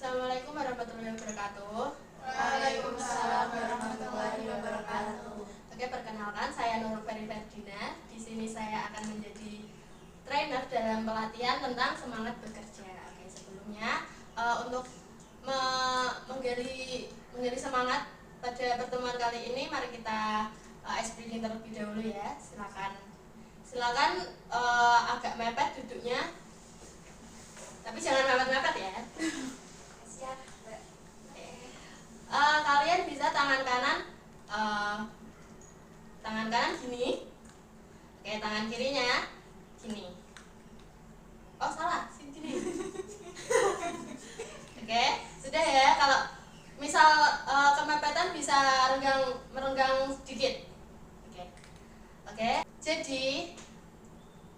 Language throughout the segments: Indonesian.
Assalamualaikum warahmatullahi wabarakatuh. Waalaikumsalam warahmatullahi wabarakatuh. Oke, perkenalkan saya Nurul Ferdina. Di sini saya akan menjadi trainer dalam pelatihan tentang semangat bekerja. Oke, sebelumnya untuk menggali semangat pada pertemuan kali ini, mari kita ice breathing terlebih dahulu ya. Silakan agak mepet duduknya, tapi jangan mepet-mepet ya. Siap, Mbak. Kalian bisa tangan kanan gini. Oke, tangan kirinya gini. Oh, salah, sini. Oke, sudah ya. Kalau misal kemepetan bisa merenggang sedikit. Oke. Jadi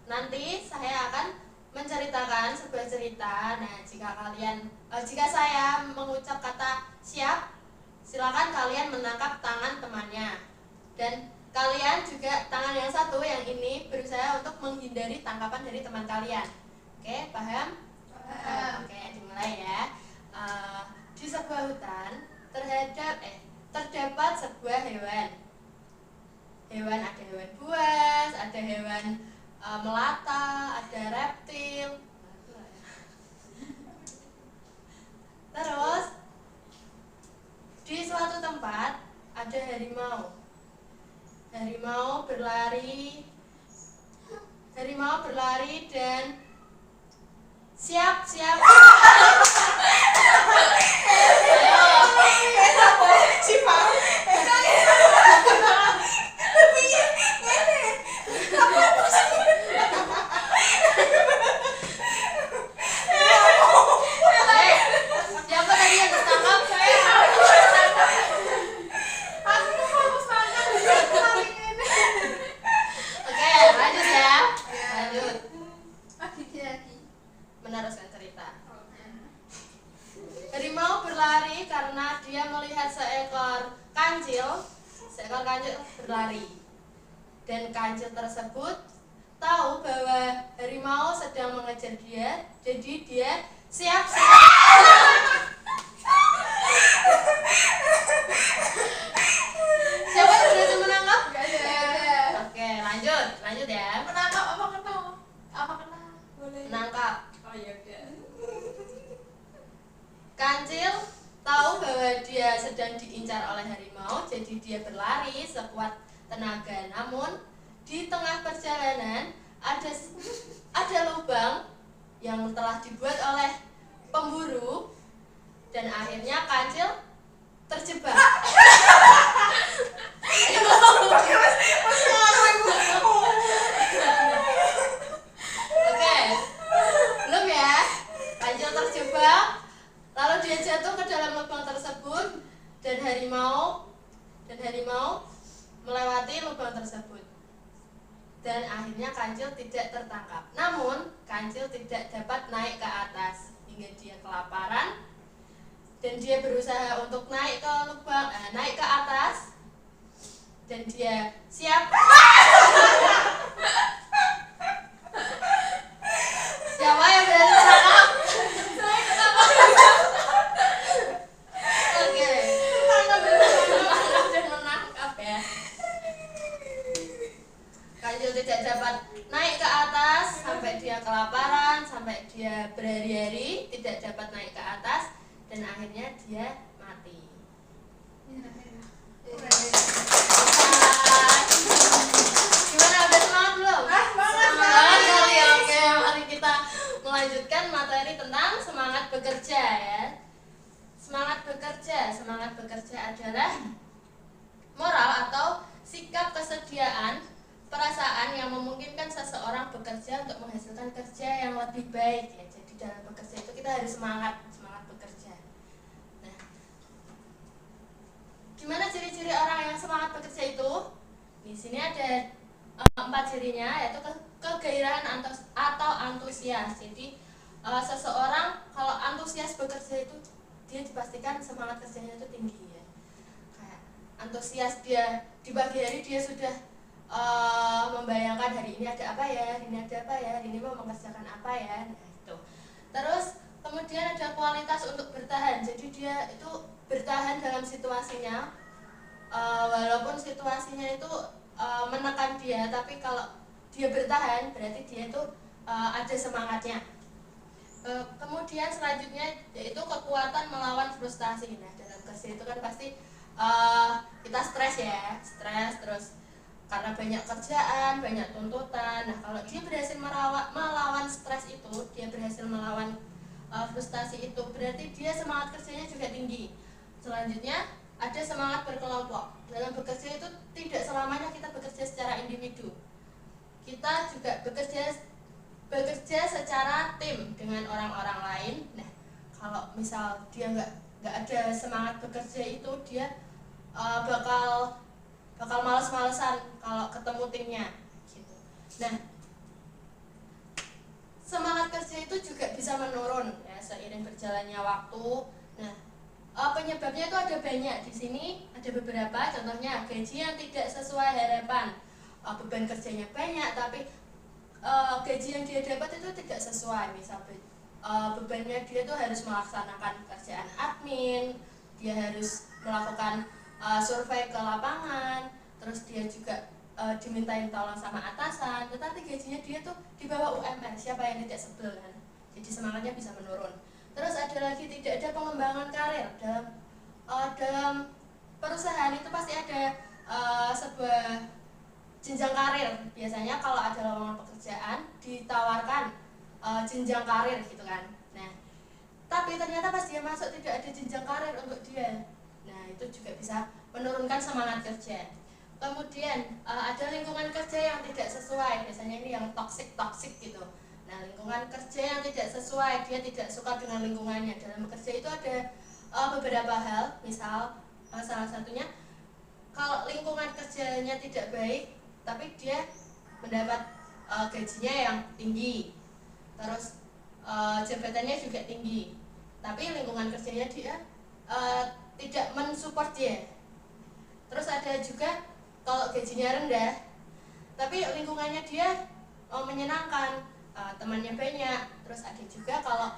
nanti saya akan menceritakan sebuah cerita. Nah, jika saya mengucap kata siap, silakan kalian menangkap tangan temannya, dan kalian juga tangan yang satu yang ini berusaha untuk menghindari tangkapan dari teman kalian. Oke, paham? Paham. Oke, dimulai ya. Di sebuah hutan terdapat sebuah hewan. Ada hewan buas, ada hewan melata, ada reptil. Terus di suatu tempat ada harimau. Harimau berlari dan siap. Siapa tadi yang tertangkap? Oke, lanjut ya. Lanjut. Meneruskan cerita. Harimau berlari karena dia melihat seekor kancil berlari, dan kancil tersebut tahu bahwa harimau sedang mengejar dia, jadi dia siap. Siapa yang berhasil menangkap? Gak ada. Oke, lanjut ya. Menangkap apa kena? Apa kena? Boleh. Menangkap. Oh iya udah. Kancil tahu bahwa dia sedang diincar oleh harimau, jadi dia berlari sekuat tenaga. Namun di tengah perjalanan ada lubang yang telah dibuat oleh pemburu, dan akhirnya kancil terjebak. Oke, belum ya? Kancil terjebak, lalu dia jatuh ke dalam lubang tersebut, dan harimau melewati lubang tersebut, dan akhirnya kancil tidak tertangkap. Namun kancil tidak dapat naik ke atas hingga dia kelaparan, dan dia berusaha untuk naik ke atas, dan dia siap. Siapa yang berani menangkap? Oke, dan menangkap ya. Kancil tidak dapat naik ke atas sampai dia kelaparan, sampai dia berhari-hari tidak dapat naik ke atas, dan akhirnya dia mati. Gimana, udah semangat belum? Semangat. Kali ya. Oke, mari kita melanjutkan materi tentang semangat bekerja ya. Semangat bekerja adalah moral atau sikap kesediaan, perasaan yang memungkinkan seseorang bekerja untuk menghasilkan kerja yang lebih baik ya. Jadi dalam bekerja itu kita harus semangat bekerja. Nah, gimana ciri-ciri orang yang semangat bekerja itu? Di sini ada 4 cirinya, yaitu kegairahan atau antusias. Jadi seseorang kalau antusias bekerja itu dia dipastikan semangat kerjanya itu tinggi ya. Kayak antusias dia di pagi hari dia sudah membayangkan hari ini ada apa ya, hari ini mau mengerjakan apa ya. Nah, itu. Terus Kemudian ada kualitas untuk bertahan. Jadi dia itu bertahan dalam situasinya, walaupun situasinya itu menekan dia, tapi kalau dia bertahan berarti dia itu ada semangatnya. Kemudian selanjutnya yaitu kekuatan melawan frustasi. Nah, dalam kerja itu kan pasti kita stres ya, stres terus karena banyak kerjaan, banyak tuntutan. Nah, kalau dia berhasil melawan stres itu, dia berhasil melawan frustasi itu, berarti dia semangat kerjanya juga tinggi. Selanjutnya ada semangat berkelompok. Dalam bekerja itu tidak selamanya kita bekerja secara individu. Kita juga bekerja secara tim dengan orang-orang lain. Nah, kalau misal dia nggak ada semangat bekerja itu, dia bakal males-malesan kalau ketemu timnya gitu. Nah, semangat kerja itu juga bisa menurun ya seiring berjalannya waktu. Nah, penyebabnya itu ada banyak. Di sini ada beberapa, contohnya gaji yang tidak sesuai harapan, beban kerjanya banyak tapi gaji yang dia dapat itu tidak sesuai. Misal bebannya dia tuh harus melaksanakan pekerjaan admin, dia harus melakukan survei ke lapangan, terus dia juga dimintain tolong sama atasan, tetapi gajinya dia tuh di bawah UMR. Siapa yang tidak sebel kan? Jadi semangatnya bisa menurun. Terus ada lagi tidak ada pengembangan karir dalam perusahaan itu pasti ada sebuah jenjang karir. Biasanya kalau ada lowongan pekerjaan ditawarkan jenjang karir gitu kan. Nah, tapi ternyata pas dia masuk tidak ada jenjang karir untuk dia. Nah, itu juga bisa menurunkan semangat kerja. Kemudian ada lingkungan kerja yang tidak sesuai. Biasanya ini yang toksik gitu. Nah, lingkungan kerja yang tidak sesuai, dia tidak suka dengan lingkungannya. Dalam bekerja itu ada beberapa hal. Misal salah satunya kalau lingkungan kerjanya tidak baik, tapi dia mendapat gajinya yang tinggi, terus jabatannya juga tinggi, tapi lingkungan kerjanya dia tidak mensupport dia. Terus ada juga kalau gajinya rendah tapi lingkungannya dia menyenangkan, temannya banyak. Terus ada juga kalau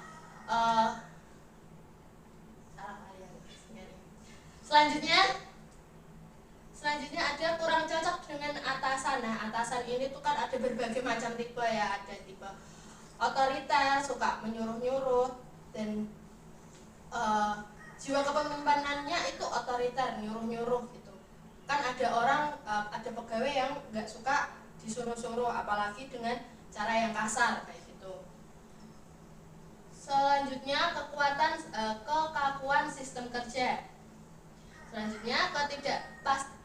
selanjutnya ada kurang cocok dengan atasan. Nah, atasan ini tuh kan ada berbagai macam tipe ya. Ada tipe otoriter, suka menyuruh-nyuruh, dan jiwa kepemimpinannya itu otoriter, nyuruh-nyuruh gitu. Kan ada pegawai yang nggak suka disuruh-suruh, apalagi dengan cara yang kasar kayak gitu. Selanjutnya kekakuan sistem kerja. Selanjutnya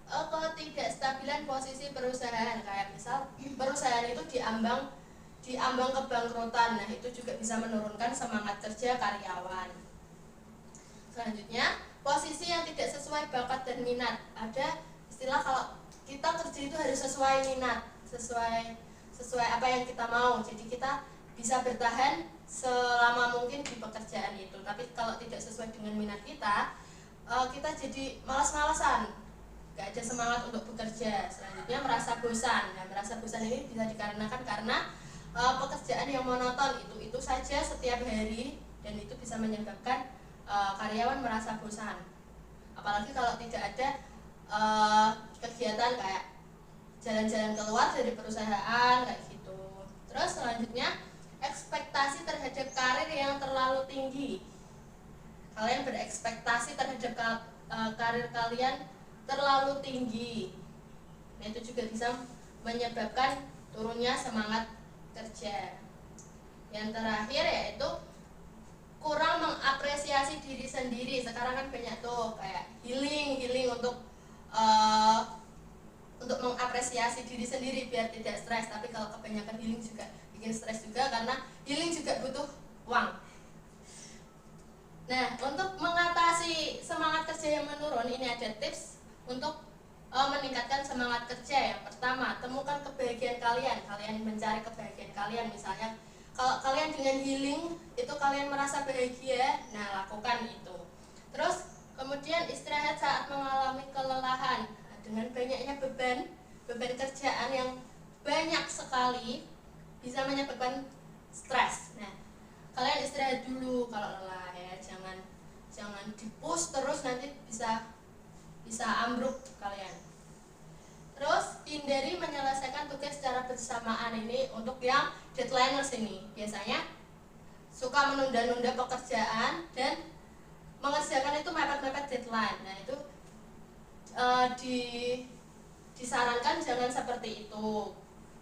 ketidakstabilan posisi perusahaan, kayak misal perusahaan itu diambang kebangkrutan. Nah, itu juga bisa menurunkan semangat kerja karyawan. Selanjutnya posisi yang tidak sesuai bakat dan minat. Ada istilah kalau kita kerja itu harus sesuai minat, sesuai apa yang kita mau. Jadi kita bisa bertahan selama mungkin di pekerjaan itu. Tapi kalau tidak sesuai dengan minat kita jadi malas-malasan, gak ada semangat untuk bekerja. Selanjutnya merasa bosan. Nah, merasa bosan ini bisa dikarenakan karena pekerjaan yang monoton itu saja setiap hari, dan itu bisa menyebabkan karyawan merasa bosan. Apalagi kalau tidak ada kegiatan kayak jalan-jalan keluar dari perusahaan kayak gitu. Terus selanjutnya ekspektasi terhadap karir yang terlalu tinggi. Kalian berekspektasi terhadap karir kalian terlalu tinggi. Nah, itu juga bisa menyebabkan turunnya semangat kerja. Yang terakhir yaitu kurang mengapresiasi diri sendiri. Sekarang kan banyak tuh kayak healing untuk mengapresiasi diri sendiri biar tidak stres. Tapi kalau kebanyakan healing juga bikin stres juga, karena healing juga butuh uang. Nah, untuk mengatasi semangat kerja yang menurun, ini ada tips untuk meningkatkan semangat kerja. Yang pertama, temukan kebahagiaan kalian. Kalian mencari kebahagiaan kalian. Misalnya kalau kalian dengan healing itu kalian merasa bahagia, nah lakukan itu. Terus kemudian istirahat saat mengalami kelelahan. Nah, dengan banyaknya beban kerjaan yang banyak sekali bisa menyebabkan stres. Nah, kalian istirahat dulu kalau lelah ya, jangan di-push terus, nanti bisa ambruk kalian. Terus hindari menyelesaikan tugas secara bersamaan. Ini untuk yang deadliners ini biasanya suka menunda-nunda pekerjaan dan mengerjakan itu mepet-mepet deadline. Nah itu disarankan jangan seperti itu.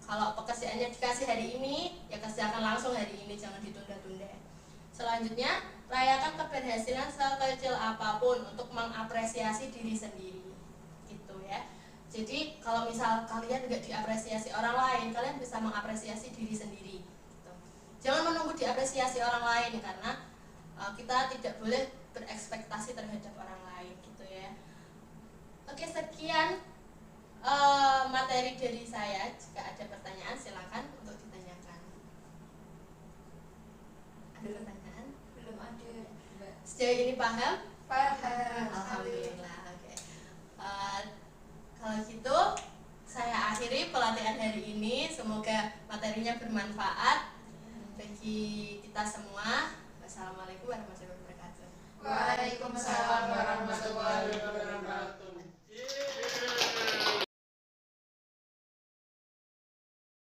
Kalau pekerjaannya dikasih hari ini, ya kerjakan langsung hari ini, jangan ditunda-tunda. Selanjutnya, rayakan keberhasilan sekecil apapun untuk mengapresiasi diri sendiri, gitu ya. Jadi kalau misal kalian nggak diapresiasi orang lain, kalian bisa mengapresiasi diri sendiri. Gitu. Jangan menunggu diapresiasi orang lain, karena kita tidak boleh berekspektasi terhadap orang lain, gitu ya. Oke, sekian materi dari saya. Jika ada pertanyaan silakan untuk ditanyakan. Ada pertanyaan? Belum ada, Mbak. Sejauh ini paham? Paham. Alhamdulillah. Oke. Kalau gitu saya akhiri pelatihan hari ini. Semoga materinya bermanfaat bagi kita semua.